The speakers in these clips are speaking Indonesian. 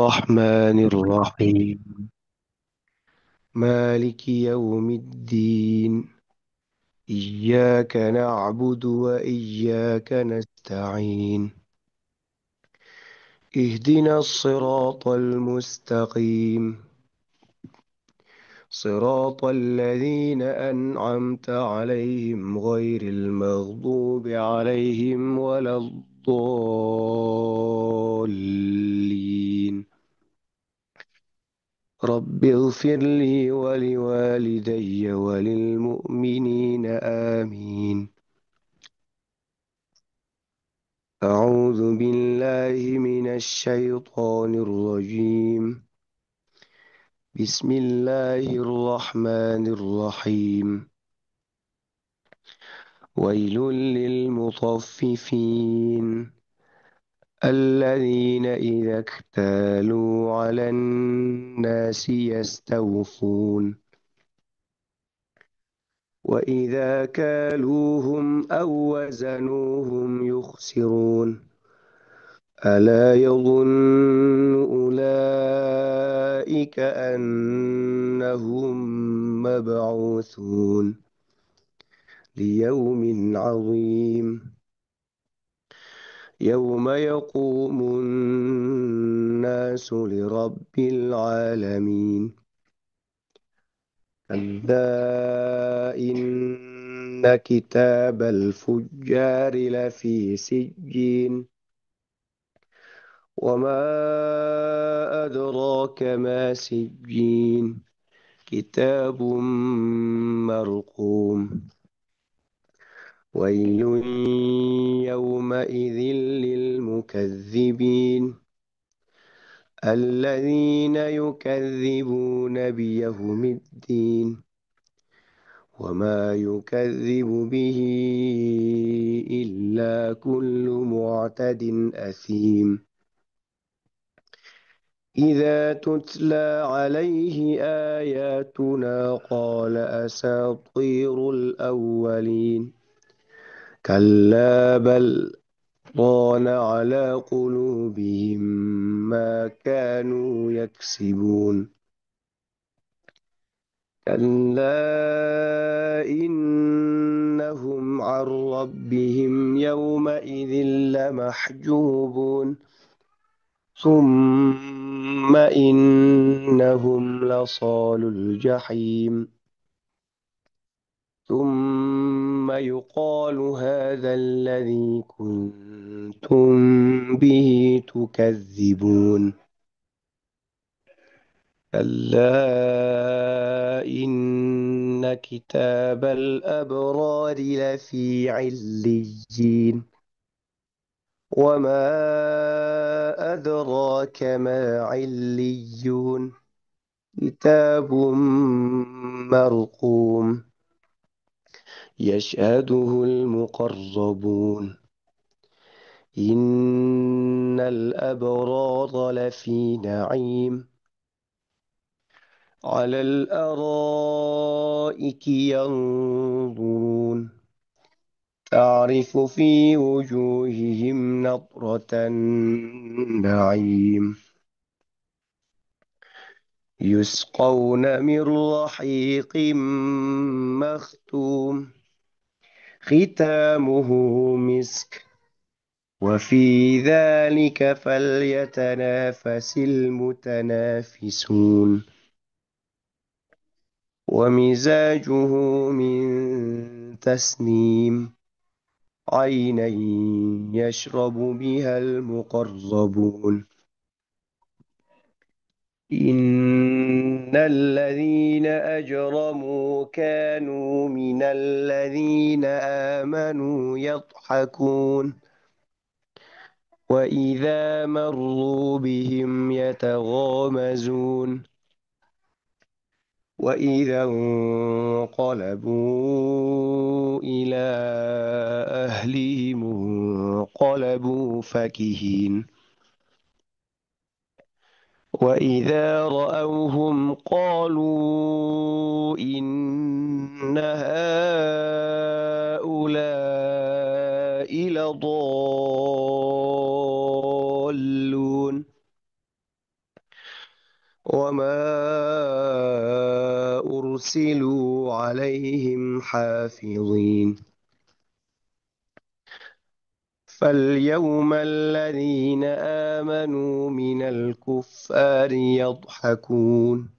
الرحمن الرحيم مالك يوم الدين إياك نعبد وإياك نستعين اهدنا الصراط المستقيم صراط الذين أنعمت عليهم غير المغضوب عليهم ولا الضالين رب اغفر لي ولوالدي وللمؤمنين آمين أعوذ بالله من الشيطان الرجيم بسم الله الرحمن الرحيم ويل للمطففين الذين إذا اكتالوا على الناس يستوفون وإذا كالوهم أو وزنوهم يخسرون ألا يظن أولئك أنهم مبعوثون ليوم عظيم يوم يقوم الناس لرب العالمين كلا إن كتاب الفجار لفي سجين وما أدراك ما سجين كتاب مرقوم ويل يومئذ للمكذبين الذين يكذبون بيوم الدين وما يكذب به إلا كل معتد أثيم إذا تتلى عليه آياتنا قال أساطير الأولين كلا بل ران على قلوبهم ما كانوا يكسبون كلا إنهم عن ربهم يومئذ لمحجوبون ثم إنهم لصال الجحيم ثم يقال هذا الذي كنتم به تكذبون كلا إن كتاب الأبرار لفي عليين وما أدراك ما عليون كتاب مرقوم يشهده المقربون إن الأبرار لفي نعيم على الأرائك ينظرون تعرف في وجوههم نضرة النعيم يسقون من رحيق مختوم ختامه مسك وفي ذلك فليتنافس المتنافسون ومزاجه من تسنيم عينا يشرب بها المقربون إن الذين أجرموا كانوا من الذين آمنوا يضحكون وإذا مروا بهم يتغامزون وإذا انقلبوا إلى أهلهم انقلبوا فكهين وإذا رأوهم قالوا إن هؤلاء لضالون وما أرسلوا عليهم حافظين فاليوم الذين آمنوا من الكفار يضحكون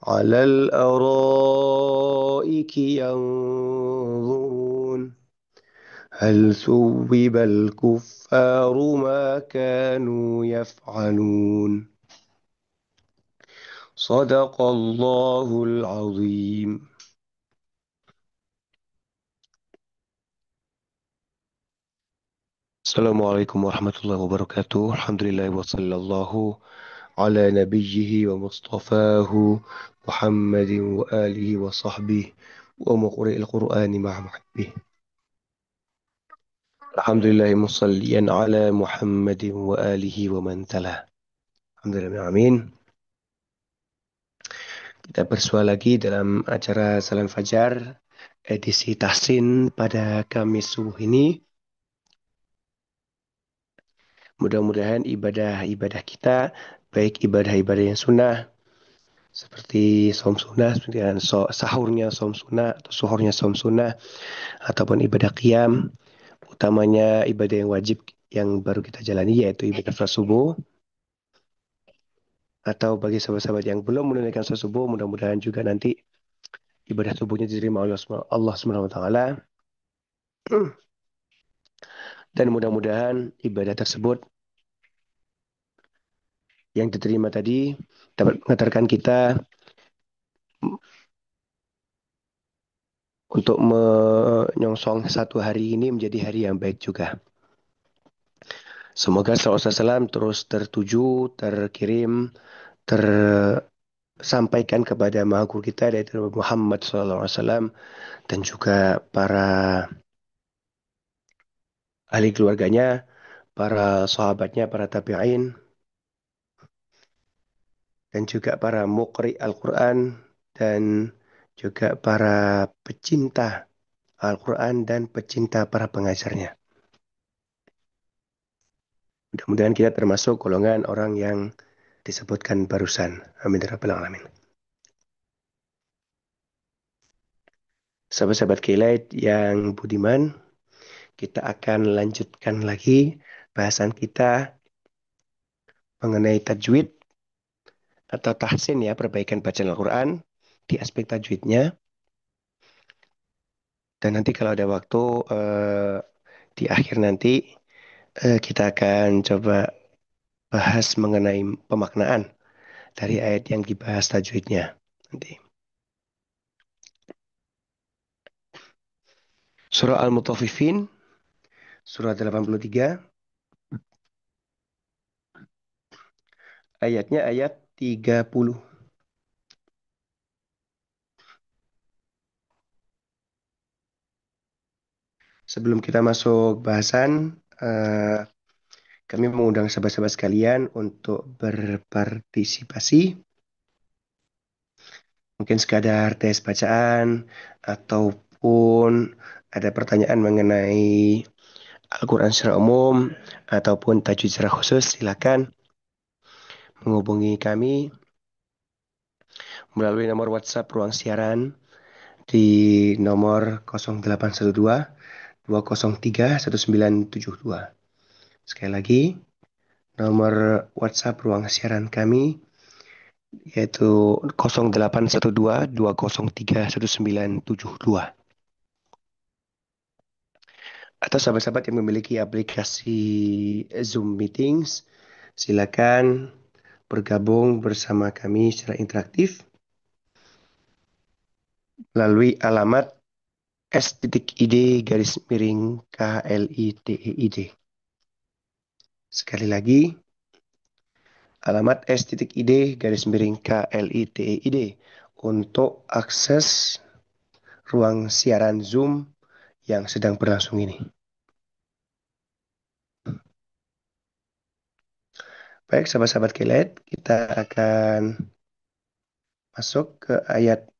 على الأرائك ينظرون هل ثوب الكفار ما كانوا يفعلون صدق الله العظيم. Assalamualaikum warahmatullahi wabarakatuh. Alhamdulillah wa sallallahu ala nabiyyihi wa mustafahu Muhammadin wa alihi wa sahbihi wa muqri'il qur'ani ma'a muhibbih. Alhamdulillah musalliyan ala Muhammadin wa alihi wa man talah. Alhamdulillah amin. Kita bersua lagi dalam acara Salam Fajar edisi Tahsin pada Kamis subuh ini. Mudah-mudahan ibadah-ibadah kita, baik ibadah-ibadah yang sunnah, seperti saum sunnah, seperti sahurnya saum sunnah, atau suhurnya saum sunnah, ataupun ibadah qiyam, utamanya ibadah yang wajib yang baru kita jalani, yaitu ibadah salat subuh, atau bagi sahabat-sahabat yang belum menunaikan salat subuh, mudah-mudahan juga nanti ibadah subuhnya diterima oleh Allah Subhanahu wa taala. Dan mudah-mudahan ibadah tersebut yang diterima tadi dapat mengantarkan kita untuk menyongsong satu hari ini menjadi hari yang baik juga. Semoga salawat salam terus tertuju, terkirim, tersampaikan kepada Maha Guru kita yaitu Muhammad SAW dan juga para ahli keluarganya, para sahabatnya, para tabi'in, dan juga para muqri Al-Quran dan juga para pecinta Al-Quran dan pecinta para pengajarnya. Mudah-mudahan kita termasuk golongan orang yang disebutkan barusan. Amin ya rabbal alamin. Sahabat-sahabat Kelight yang budiman, kita akan lanjutkan lagi bahasan kita mengenai tajwid atau tahsin ya, perbaikan bacaan Al-Quran di aspek tajwidnya. Dan nanti kalau ada waktu di akhir nanti kita akan coba bahas mengenai pemaknaan dari ayat yang dibahas tajwidnya. Nanti. Surah Al-Mutaffifin, surah 83, ayatnya ayat 30. Sebelum kita masuk bahasan, kami mengundang sahabat-sahabat sekalian untuk berpartisipasi. Mungkin sekadar tes bacaan, ataupun ada pertanyaan mengenai Al-Quran secara umum, ataupun tajwid secara khusus, silakan menghubungi kami melalui nomor WhatsApp ruang siaran di nomor 0812 203 1972. Sekali lagi, nomor WhatsApp ruang siaran kami yaitu 0812 203 1972. Atau sahabat-sahabat yang memiliki aplikasi Zoom Meetings, silakan bergabung bersama kami secara interaktif melalui alamat s.id garis miring KLITEID. Sekali lagi, alamat s.id garis miring KLITEID untuk akses ruang siaran Zoom yang sedang berlangsung ini. Baik, sahabat-sahabat kilat, kita akan masuk ke ayat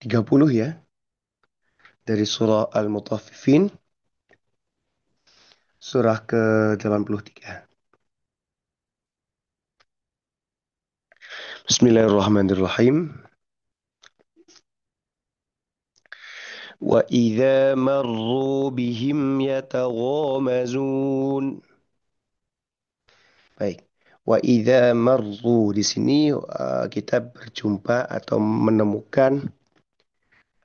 30 ya, dari surah Al-Mutaffifin, surah ke-83. Bismillahirrahmanirrahim. Wa idza marru bihim yataghamazun. Baik. Wa idza marru di sini kita berjumpa atau menemukan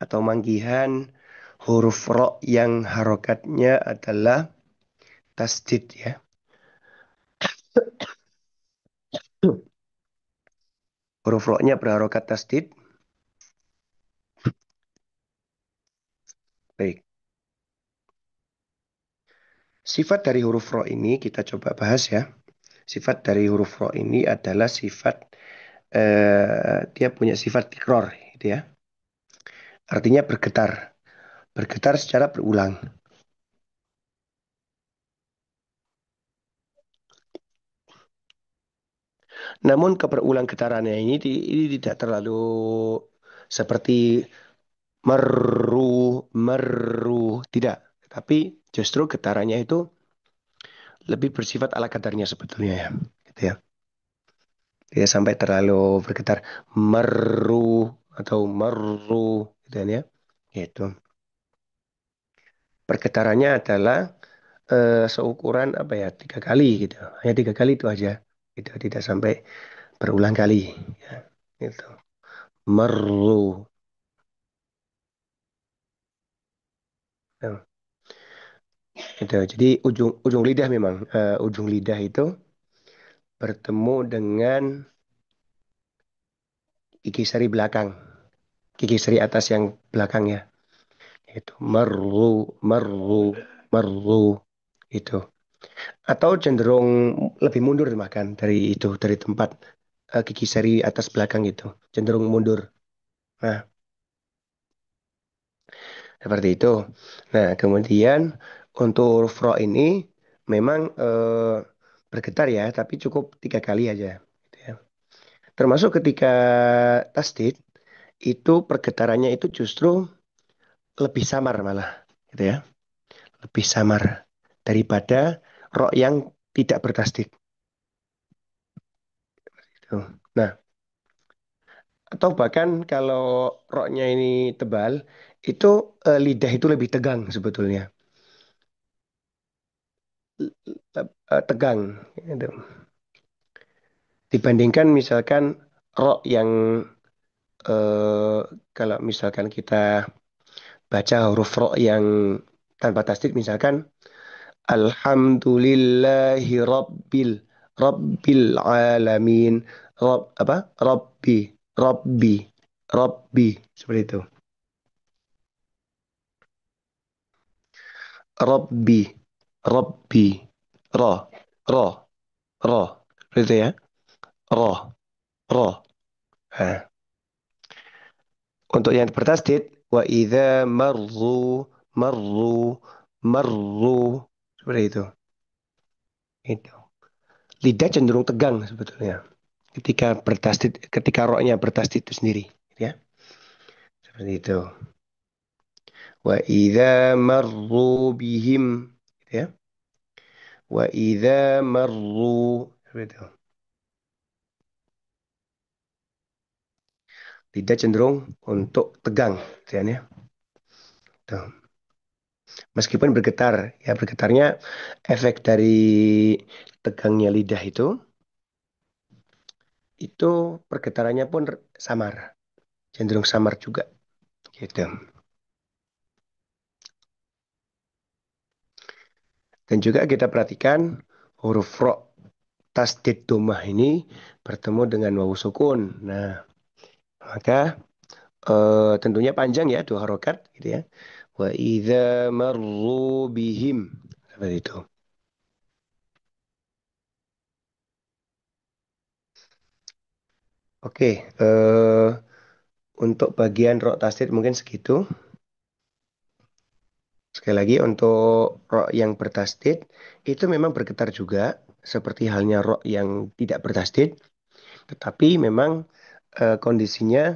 atau manggihan huruf ro yang harokatnya adalah tasdid ya. Huruf ro-nya berharokat tasdid. Baik. Sifat dari huruf ro ini kita coba bahas ya. Sifat dari huruf ro ini adalah sifat dia punya sifat tikror gitu ya. Artinya bergetar. Bergetar secara berulang. Namun keberulang getarannya ini tidak terlalu seperti meru, meru. Tidak. Tapi justru getarannya itu lebih bersifat ala kadarnya sebetulnya ya. Gitu ya. Tidak sampai terlalu bergetar meru atau meru gitu kan ya. Gitu. Pergetarannya adalah seukuran apa ya 3 kali gitu. Hanya 3 kali itu aja. Itu tidak sampai berulang kali. Ya, gitu. Meru. Nah, itu. Jadi ujung ujung lidah memang ujung lidah itu bertemu dengan gigi seri belakang, gigi seri atas yang belakang ya. Itu meru, meru, meru itu. Atau cenderung lebih mundur bahkan dari itu dari tempat gigi seri atas belakang itu cenderung mundur. Nah, seperti itu. Nah, kemudian untuk huruf ro ini memang bergetar ya, tapi cukup 3 kali aja. Gitu ya. Termasuk ketika tasdid, itu pergetarannya itu justru lebih samar malah. Gitu ya. Lebih samar daripada ro yang tidak bertasdid. Gitu. Nah, atau bahkan kalau roknya ini tebal, itu lidah itu lebih tegang sebetulnya. Tegang. Gitu. Dibandingkan misalkan rok yang eh, kalau misalkan kita baca huruf rok yang tanpa tasdid misalkan Alhamdulillahi Rabbil alamin Rabbi Rabbi Rabbi seperti itu. Rabbi Rabbi Ra Ra Ra seperti itu ya. Ra Ra. Nah, untuk yang bertasdid wa idza marru marru seperti itu. Itu. Lidah cenderung tegang sebetulnya ketika bertasdid ketika roknya bertasdid itu sendiri ya. Seperti itu. Wa idza marru bihim gitu ya. Wa idza marru seperti itu. Lidah cenderung untuk tegang gitu ya. Tuh. Meskipun bergetar ya bergetarnya efek dari tegangnya lidah itu pergetarannya pun samar, cenderung samar juga gitu. Dan juga kita perhatikan huruf ro tasdid domah ini bertemu dengan wawu sukun. Nah, maka tentunya panjang ya dua harokat gitu ya. Wa idza marru bihim seperti itu. Oke, untuk bagian ro tasdid mungkin segitu. Sekali lagi untuk ro yang bertasdid itu memang bergetar juga seperti halnya ro yang tidak bertasdid, tetapi memang kondisinya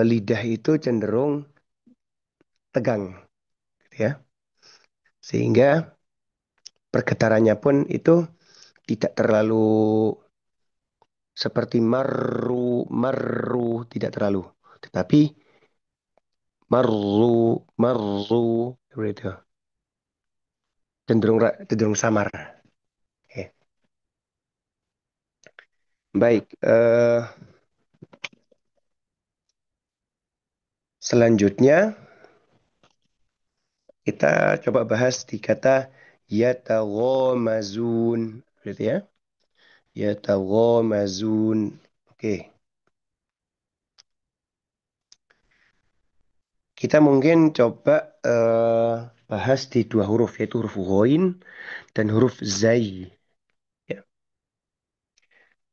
lidah itu cenderung tegang, gitu ya. Sehingga pergetarannya pun itu tidak terlalu seperti marru, marru tidak terlalu. Tetapi marru, marru seperti itu. Cenderung samar. Oke. Baik, selanjutnya kita coba bahas di kata yataghamazun. Berarti ya, yataghamazun. Oke, kita mungkin coba bahas di dua huruf, yaitu huruf ghain dan huruf zai. Ya.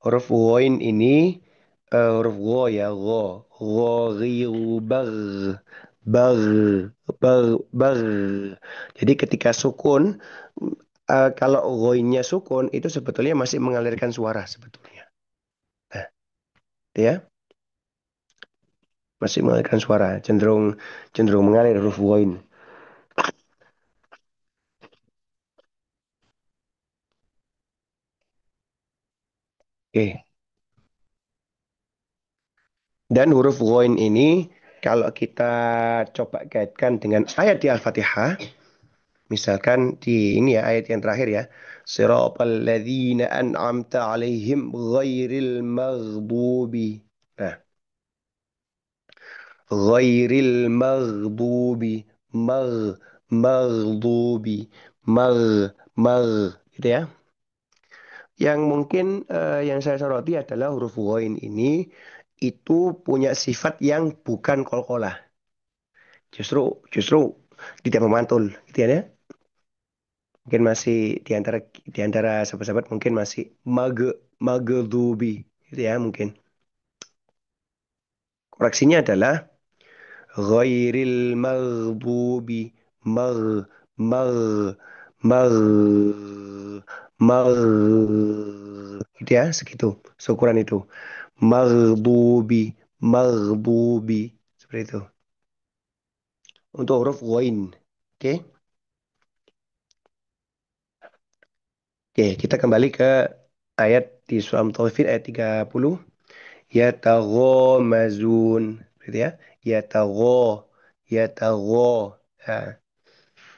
Huruf ghain ini huruf gho ya, gho. Gho, ghiu, bar. Bar, bar, bar. Jadi ketika sukun, kalau ghoinnya sukun, itu sebetulnya masih mengalirkan suara sebetulnya. Nah, ya, masih mengalirkan suara. Cenderung cenderung mengalir huruf ghoin. Oke. Dan huruf ghoin ini, kalau kita coba kaitkan dengan ayat di Al-Fatihah, misalkan di ini ya ayat yang terakhir ya. Siratal ladzina an'amta alaihim ghairil maghdubi. Nah, ghairil maghdubi. Maghdubi. Gitu ya. Yang mungkin yang saya soroti adalah huruf ghain ini itu punya sifat yang bukan qalqalah. Justru justru tidak memantul, gitu ya. Mungkin masih di antara sahabat-sahabat mungkin masih magedubi gitu ya mungkin. Koreksinya adalah ghairil maghdubi mag mag mag mag gitu ya segitu seukuran itu maghdubi maghdubi seperti itu untuk huruf ghain. Oke. Oke, kita kembali ke ayat di surah Al-Mutaffifin ayat 30. Yataghamazun. Gitu ya. Yatagho. Yatagho. Nah,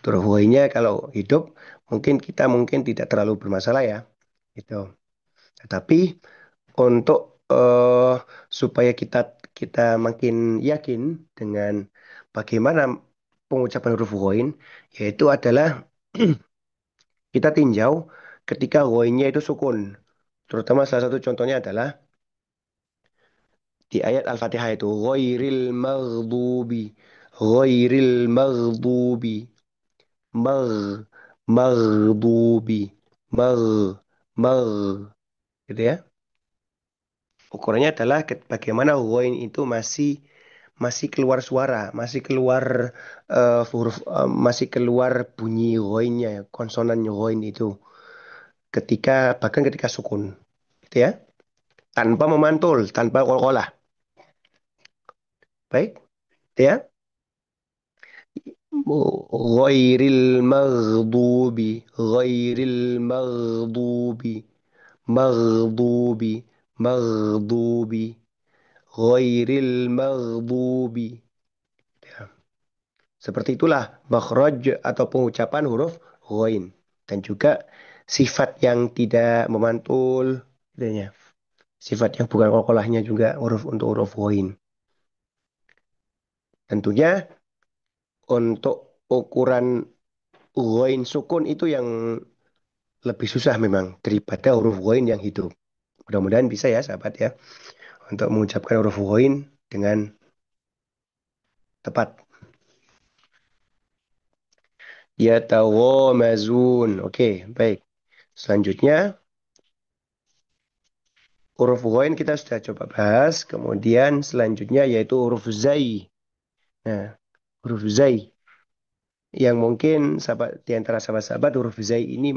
huruf nya kalau hidup mungkin tidak terlalu bermasalah ya. Gitu. Tetapi untuk supaya kita kita makin yakin dengan bagaimana pengucapan huruf ghain yaitu adalah kita tinjau ketika ghainnya itu sukun. Terutama salah satu contohnya adalah di ayat Al-Fatihah itu ghairil maghdubi mag maghdubi mag mag gitu ya. Ukurannya adalah bagaimana ghain itu masih masih keluar suara, masih keluar masih keluar bunyi ghainnya, konsonan ghain itu bahkan ketika sukun, gitu ya, tanpa memantul, tanpa qalqalah. Baik, ya. Ghairil maghdubi ghairil maghdubi maghdubi maghdubi ghairil maghdubi. Ya. Seperti itulah makhraj atau pengucapan huruf ghain dan juga sifat yang tidak memantul gitu ya. Sifat yang bukan qalqalahnya juga untuk huruf ghain. Tentunya untuk ukuran ghain sukun itu yang lebih susah memang daripada huruf ghain yang hidup. Mudah-mudahan bisa ya sahabat ya untuk mengucapkan huruf ghain dengan tepat. Yataghamazun. Oke, baik. Selanjutnya huruf ghain kita sudah coba bahas. Kemudian selanjutnya yaitu huruf zai. Nah, huruf zai yang mungkin sahabat di antara sahabat-sahabat huruf zai ini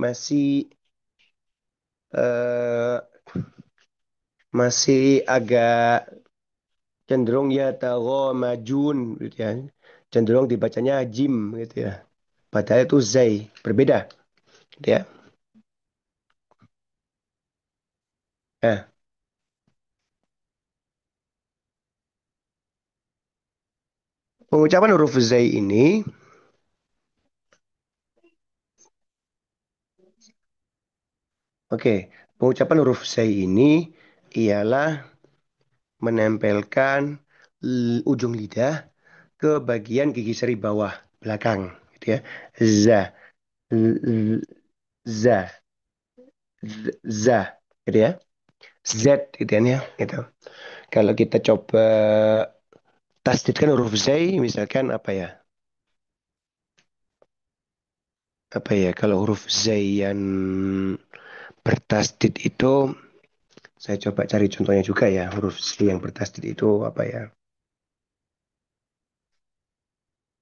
eh, masih agak cenderung ya majun gitu ya. Cenderung dibacanya jim gitu ya. Padahal itu zai, berbeda gitu ya. Nah, Pengucapan huruf zai ini, oke, pengucapan huruf zai ini ialah menempelkan ujung lidah ke bagian gigi seri bawah belakang, gitu ya. Za, l- za, za, gitu ya. Z, gitu kan ya, gitu. Kalau kita coba tasdidkan huruf zai, misalkan apa ya? Apa ya? Kalau huruf zai yang bertasdid itu, saya coba cari contohnya juga ya. Huruf zai yang bertasdid itu apa ya?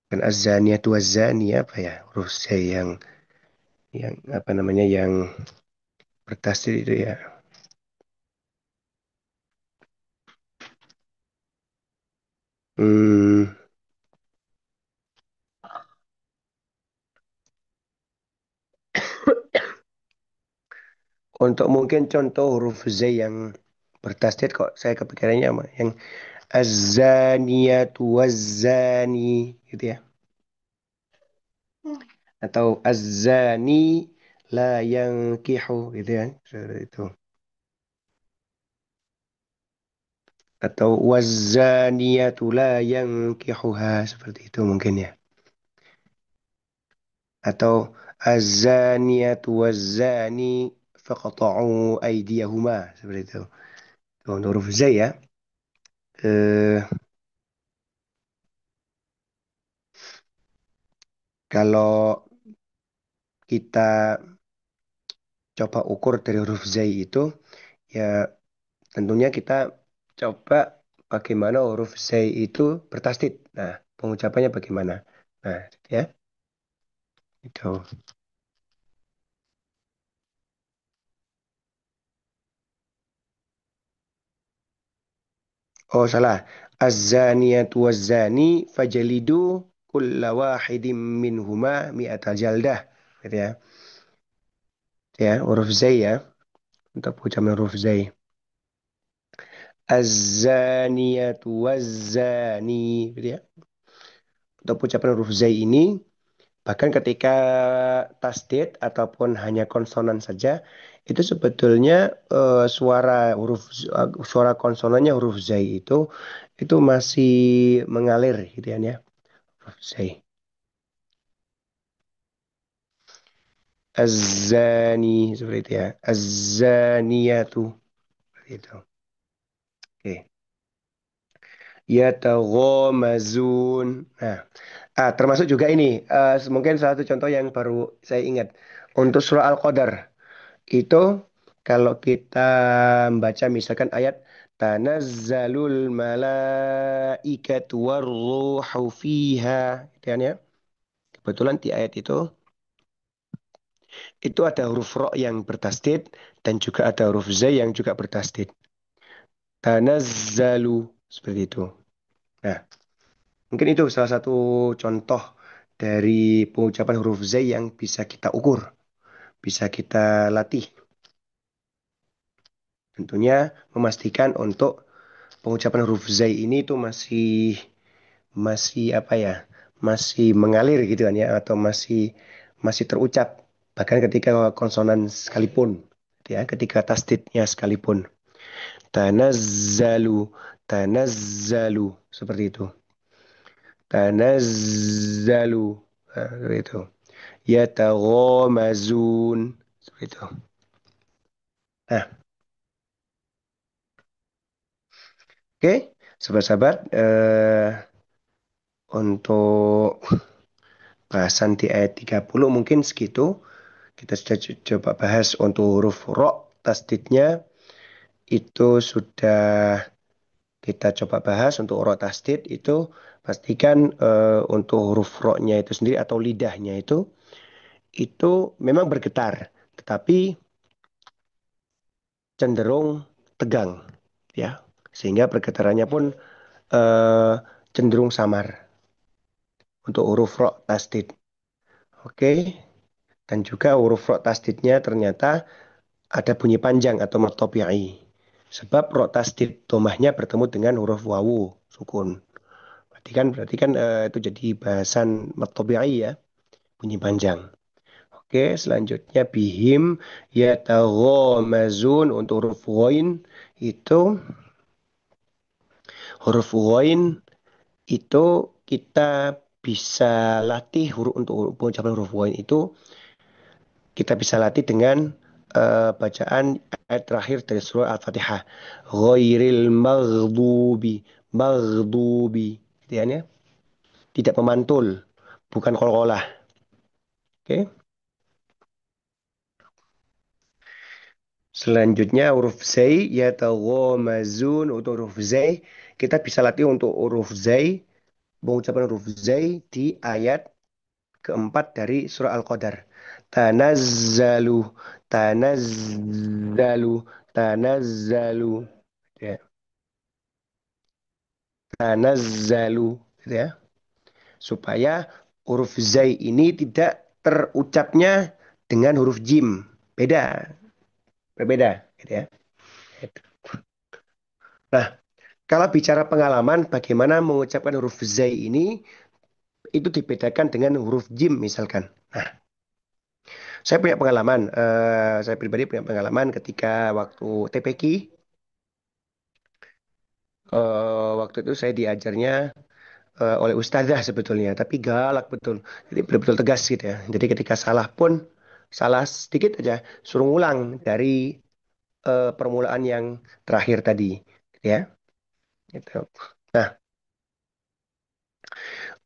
Kan azaniyatu wazani apa ya? Huruf zai yang apa namanya yang bertasdid itu ya. Hmm, untuk mungkin contoh huruf zai yang bertasdid kok saya kepikirannya apa? Yang azaniyatu wazani gitu ya. Atau azani la yang kihu gitu ya. Seperti itu. Atau wazaniyatu la yang kihuha seperti itu mungkin ya. Atau azaniyatu wazani faqta'u aydiyahuma seperti itu. Itu untuk huruf Z ya. Eh, kalau kita coba ukur dari huruf Z itu ya tentunya kita coba bagaimana huruf Z itu bertasdid. Nah, pengucapannya bagaimana? Nah, ya, itu. Oh, salah. Az-zaniyatu waz-zani fajalidu kulla wahidin minhuma mi'ata jaldah. Gitu ya. Ya, huruf Z ya. Untuk pengucapan huruf Z. Az-zaniyatu waz-zani. Gitu ya. Untuk pengucapan huruf Z ini, bahkan ketika tasdid ataupun hanya konsonan saja, itu sebetulnya suara konsonannya huruf zai itu masih mengalir gitu ya, huruf zai. Az-zani seperti itu ya. Az-zaniyatu seperti itu. Oke. Yataghamazun. Nah, termasuk juga ini mungkin salah satu contoh yang baru saya ingat untuk surah Al-Qadar. Itu kalau kita membaca misalkan ayat tanazzalul malaikatu warruhu fiha gitu kan ya. Kebetulan di ayat itu ada huruf ro yang bertasdid dan juga ada huruf z yang juga bertasdid. Tanazzalu seperti itu. Nah, mungkin itu salah satu contoh dari pengucapan huruf z yang bisa kita ukur, bisa kita latih. Tentunya memastikan untuk pengucapan huruf zai ini tuh masih masih apa ya? Masih mengalir gitu kan ya atau masih masih terucap bahkan ketika konsonan sekalipun gitu ya, ketika tasdidnya sekalipun. Tanazzalu, tanazzalu seperti itu. Tanazzalu. Nah, seperti itu. Yataghamazun seperti itu. Nah, oke, sahabat-sahabat untuk bahasan di ayat 30 mungkin segitu. Kita sudah coba bahas untuk huruf ro, tasdidnya itu sudah kita coba bahas untuk ro tasdid itu pastikan untuk huruf ro-nya itu sendiri atau lidahnya itu memang bergetar, tetapi cenderung tegang ya, sehingga pergetarannya pun eh, cenderung samar untuk huruf ro tasdid. Oke, dan juga huruf ro tasdidnya ternyata ada bunyi panjang atau matopi'i. Sebab ro tasdid domahnya bertemu dengan huruf wawu sukun. Berarti kan itu jadi bahasan matobi'i ya, bunyi panjang. Oke, selanjutnya bihim yataghamazun untuk huruf ghain itu huruf ghain itu kita bisa latih huruf untuk pengucapan huruf ghain itu kita bisa latih dengan bacaan ayat terakhir dari surah Al-Fatihah. Ghairil maghdubi, maghdubi. Gitu ya. Tidak memantul, bukan qalqalah. Oke. Selanjutnya huruf zai yataghamazun untuk huruf zai kita bisa latih untuk huruf zai pengucapan huruf zai di ayat keempat dari surah Al-Qadar. Tanazzalu, tanazzalu, tanazzalu. Ya, tanazzalu. Gitu ya. Supaya huruf zai ini tidak terucapnya dengan huruf jim. Beda, berbeda. Gitu ya. Nah, kalau bicara pengalaman, bagaimana mengucapkan huruf zai ini, itu dibedakan dengan huruf jim misalkan. Nah, saya punya pengalaman, saya pribadi punya pengalaman ketika waktu TPQ, waktu itu saya diajarnya oleh ustazah sebetulnya, tapi galak betul. Jadi betul-betul tegas gitu ya. Jadi ketika salah pun, salah sedikit aja, suruh ngulang dari permulaan yang terakhir tadi. Gitu ya. Gitu. Nah,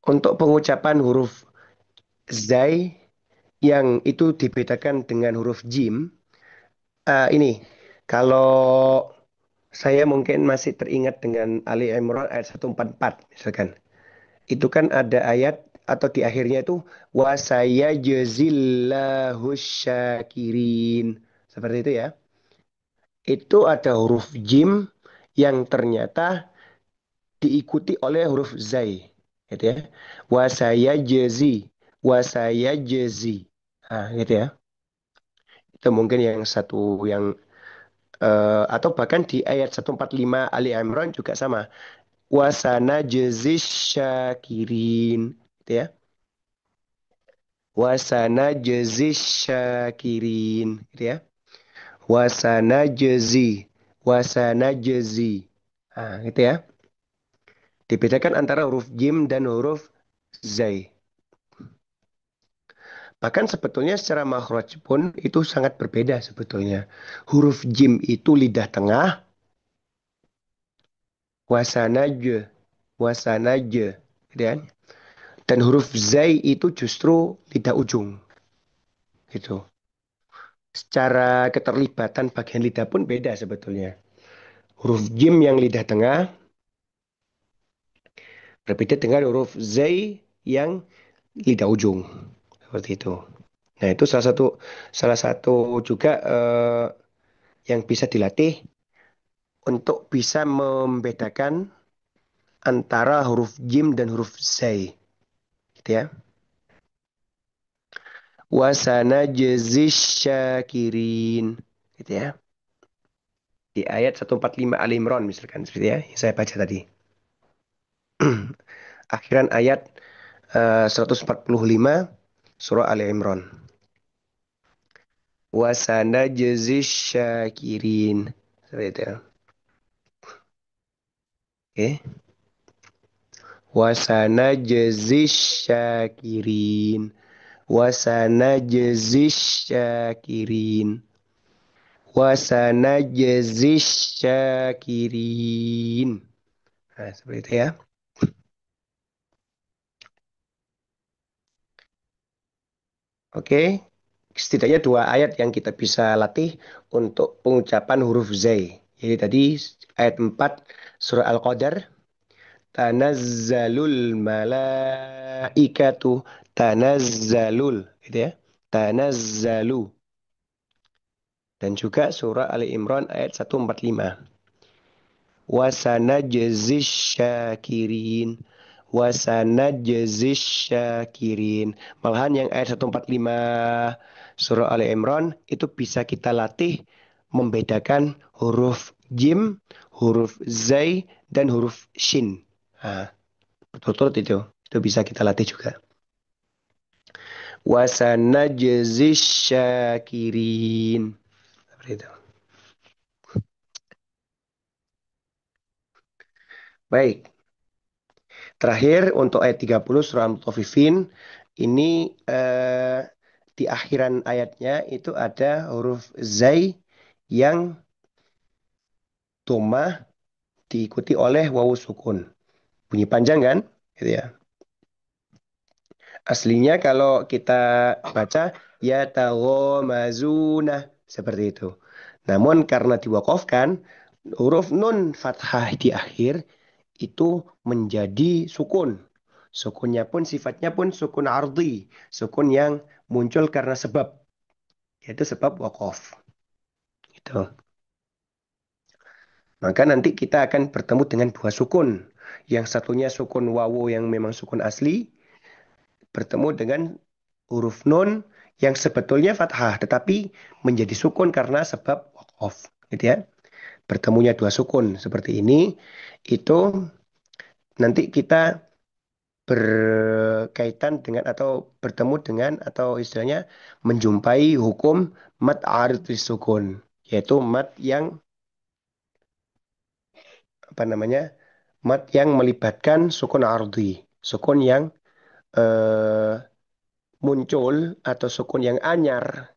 untuk pengucapan huruf zai yang itu dibedakan dengan huruf jim, ini kalau saya mungkin masih teringat dengan Ali Imran ayat 144 misalkan. Itu kan ada ayat atau di akhirnya itu wasaya jazillahu syakirin. Seperti itu ya. Itu ada huruf jim yang ternyata diikuti oleh huruf zai. Gitu ya. Wasaya jazi. Wasaya jazi. Nah, gitu ya. Itu mungkin yang satu yang atau bahkan di ayat 145 Ali Imran juga sama. Wasana jazis syakirin. Gitu ya. Wasana jazis syakirin. Gitu ya. Wasana jazi. Wasana jazi. Nah, gitu ya. Dibedakan antara huruf jim dan huruf zai. Bahkan sebetulnya secara makhraj pun itu sangat berbeda sebetulnya. Huruf jim itu lidah tengah, wasanaje, wasanaje, gitu kan? Dan huruf zai itu justru lidah ujung, gitu. Secara keterlibatan bagian lidah pun beda sebetulnya. Huruf jim yang lidah tengah berbeda dengan huruf zai yang lidah ujung, seperti itu. Nah, itu salah satu juga yang bisa dilatih untuk bisa membedakan antara huruf jim dan huruf zai. Gitu ya. Wasana jazis syakirin. Gitu ya. Di ayat 145 Al Imran misalkan. Seperti ya. Yang saya baca tadi. Akhiran ayat 145 surah Al Imran. Wasana jazis syakirin. Seperti itu ya. Oke. Wasana jazis syakirin. Wasana jazis syakirin. Wasanajzis syakirin. Nah, seperti itu ya. Oke. Setidaknya dua ayat yang kita bisa latih untuk pengucapan huruf zai. Jadi tadi ayat 4 surah Al-Qadar. Tanazzalul malaikatu. Tanazzalul. Gitu ya. Tanazzalu. Dan juga surah Ali Imran ayat 145. Wasanajzis syakirin. Wasanajzis syakirin. Malahan yang ayat 145 surah Ali Imran itu bisa kita latih membedakan huruf jim, huruf zai, dan huruf shin. Nah, Berturut-turut itu. Itu bisa kita latih juga. Wasanajzish syakirin. Seperti itu. Baik. Terakhir untuk ayat 30 surah Al-Mutaffifin ini di akhiran ayatnya itu ada huruf zai yang domah diikuti oleh wawu sukun. Bunyi panjang kan? Gitu ya. Aslinya kalau kita baca ya mazuna seperti itu. Namun karena diwakafkan huruf nun fathah di akhir itu menjadi sukun. Sukunnya pun sifatnya pun sukun ardi, sukun yang muncul karena sebab, yaitu sebab wakaf. Gitu. Maka nanti kita akan bertemu dengan dua sukun. Yang satunya sukun wawu yang memang sukun asli, bertemu dengan huruf nun yang sebetulnya fathah, tetapi menjadi sukun karena sebab wakaf. Gitu ya. Bertemunya dua sukun seperti ini, itu nanti kita berkaitan dengan atau bertemu dengan atau istilahnya menjumpai hukum mat arid sukun, yaitu mat yang apa namanya, mat yang melibatkan sukun ardi, sukun yang eh, muncul atau sukun yang anyar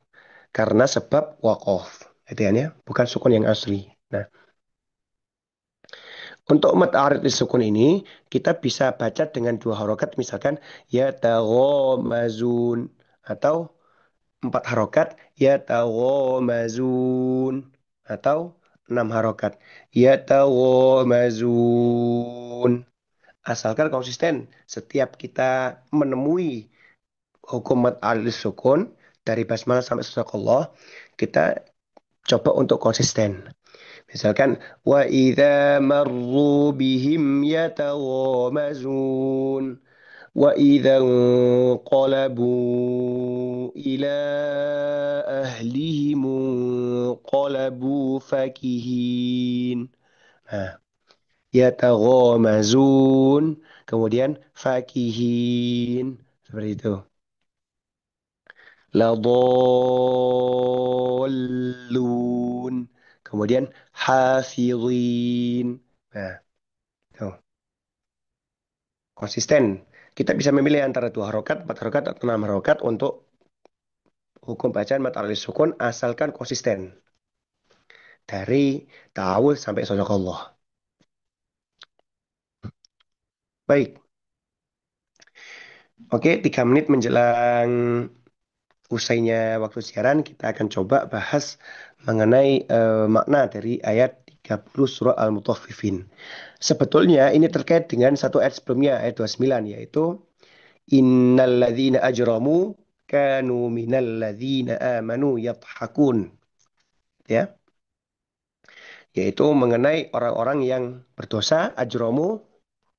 karena sebab wakof, itu ya, bukan sukun yang asli. Nah, untuk mat arid sukun ini kita bisa baca dengan dua harokat, misalkan ya mazun, atau empat harokat ya mazun, atau enam harokat ya mazun. Asalkan konsisten setiap kita menemui hukumat al-sukun dari basmalah sampai Allah, kita coba untuk konsisten. Misalkan wa idza marru bihim yataghamazun wa idza qalabu ila ahlihim qalabu fakihin. Nah, yataghamazun kemudian fakihin seperti itu. Ladallun kemudian hafizin. Nah, tuh, konsisten. Kita bisa memilih antara dua harokat, empat harokat, atau enam harokat untuk hukum bacaan mat alis sukun asalkan konsisten. Dari ta'awudz sampai Allah. Baik, oke, 3 menit menjelang usainya waktu siaran, kita akan coba bahas mengenai makna dari ayat 30 surah Al-Mutaffifin. Sebetulnya ini terkait dengan satu ayat sebelumnya, ayat 29, yaitu innalladzina ajramu kanu minalladzina amanu yadhakun. Ya, yaitu mengenai orang-orang yang berdosa, ajramu,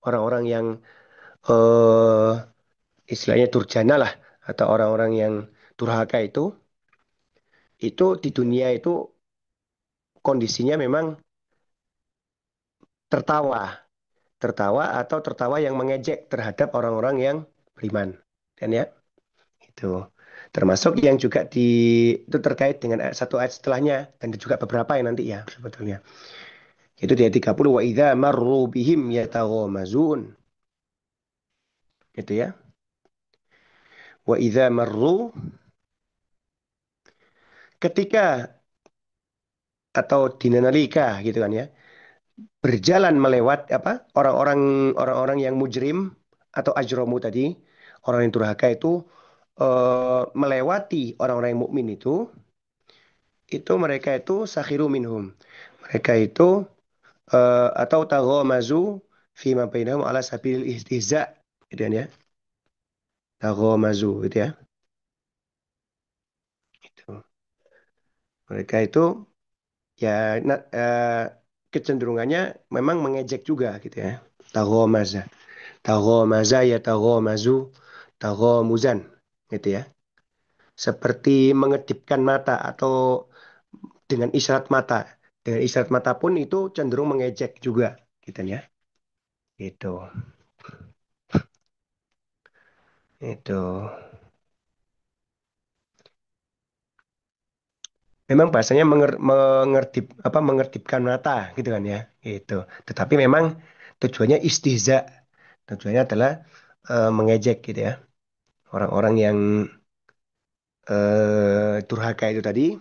orang-orang yang eh, istilahnya durjana lah, atau orang-orang yang durhaka itu di dunia itu kondisinya memang tertawa, tertawa atau tertawa yang mengejek terhadap orang-orang yang beriman. Dan ya, itu termasuk yang juga itu terkait dengan satu ayat setelahnya dan juga beberapa yang nanti ya sebetulnya. Itu di ayat 30 wa idza marru bihim yataghamazun. Itu ya. Wa idza marru ketika atau dinanalika gitu kan ya. Berjalan melewat apa? Orang-orang yang mujrim atau ajromu tadi, orang yang durhaka itu melewati orang-orang yang mukmin itu mereka itu sakhiru minhum. Mereka itu atau taghamazu fi ma bainahum ala sabil istihza gitu kan ya. Taghamazu gitu ya. Gitu. Mereka itu ya kecenderungannya memang mengejek juga gitu ya. Taghamaza. Taghamaza ya taghamazu taghamuzan gitu ya. Seperti mengedipkan mata atau dengan isyarat mata. Dengan isyarat mata pun itu cenderung mengejek juga gitu ya. Gitu. Itu. Memang bahasanya mengertibkan mata gitu kan ya. Gitu. Tetapi memang tujuannya istihza. Tujuannya adalah mengejek gitu ya. Orang-orang yang durhaka itu tadi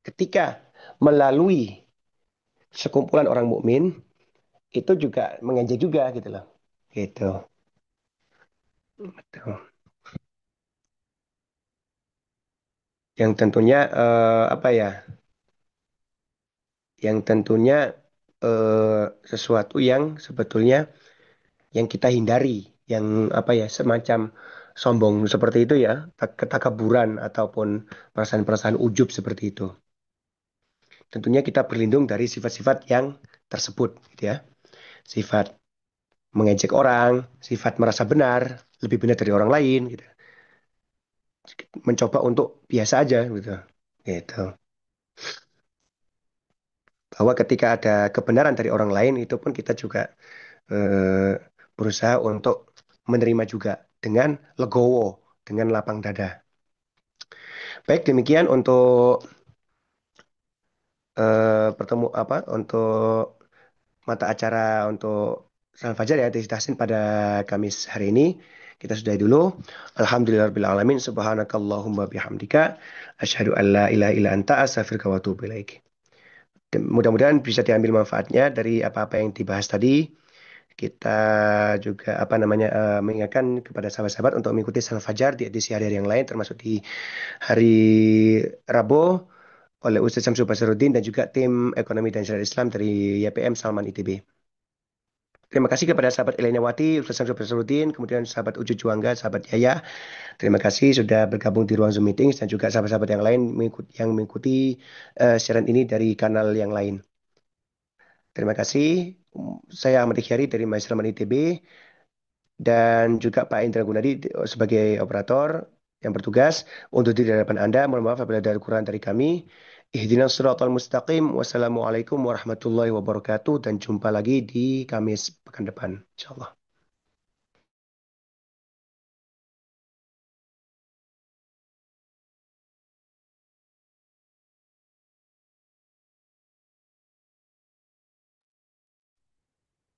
ketika melalui sekumpulan orang mukmin itu juga mengejek juga gitu loh. Gitu. Betul. Yang tentunya apa ya? Yang tentunya sesuatu yang sebetulnya yang kita hindari, yang apa ya, semacam sombong seperti itu ya, ketakaburan ataupun perasaan-perasaan ujub seperti itu. Tentunya kita berlindung dari sifat-sifat yang tersebut, gitu ya. Sifat mengejek orang, sifat merasa benar, lebih benar dari orang lain, gitu. Mencoba untuk biasa aja, gitu. Gitu. Bahwa ketika ada kebenaran dari orang lain, itu pun kita juga berusaha untuk menerima juga dengan legowo, dengan lapang dada. Baik, demikian untuk pertemu apa untuk mata acara untuk Salat Fajar ya di Tahsin pada Kamis hari ini. Kita sudahi dulu. Alhamdulillahirabbil alamin. Subhanakallahumma bihamdika asyhadu an la ilaha illa anta astaghfiruka wa atubu ilaik. Mudah-mudahan bisa diambil manfaatnya dari apa-apa yang dibahas tadi. Kita juga apa namanya mengingatkan kepada sahabat-sahabat untuk mengikuti Salat Fajar di edisi hari-hari yang lain termasuk di hari Rabu oleh Ustaz Syamsul Basaruddin dan juga tim Ekonomi dan Syariat Islam dari YPM Salman ITB. Terima kasih kepada sahabat Elena Wati, Ustaz Syamsul Basaruddin, kemudian sahabat Ucu Juangga, sahabat Yaya. Terima kasih sudah bergabung di ruang Zoom Meetings dan juga sahabat-sahabat yang lain yang mengikuti siaran ini dari kanal yang lain. Terima kasih. Saya Ahmad Ikhyari dari Majelis Salman ITB dan juga Pak Indra Gunadi sebagai operator yang bertugas untuk di hadapan Anda. Mohon maaf apabila ada kekurangan dari kami. Ihdinas siratal mustaqim. Wassalamualaikum warahmatullahi wabarakatuh dan jumpa lagi di Kamis pekan depan. Insyaallah.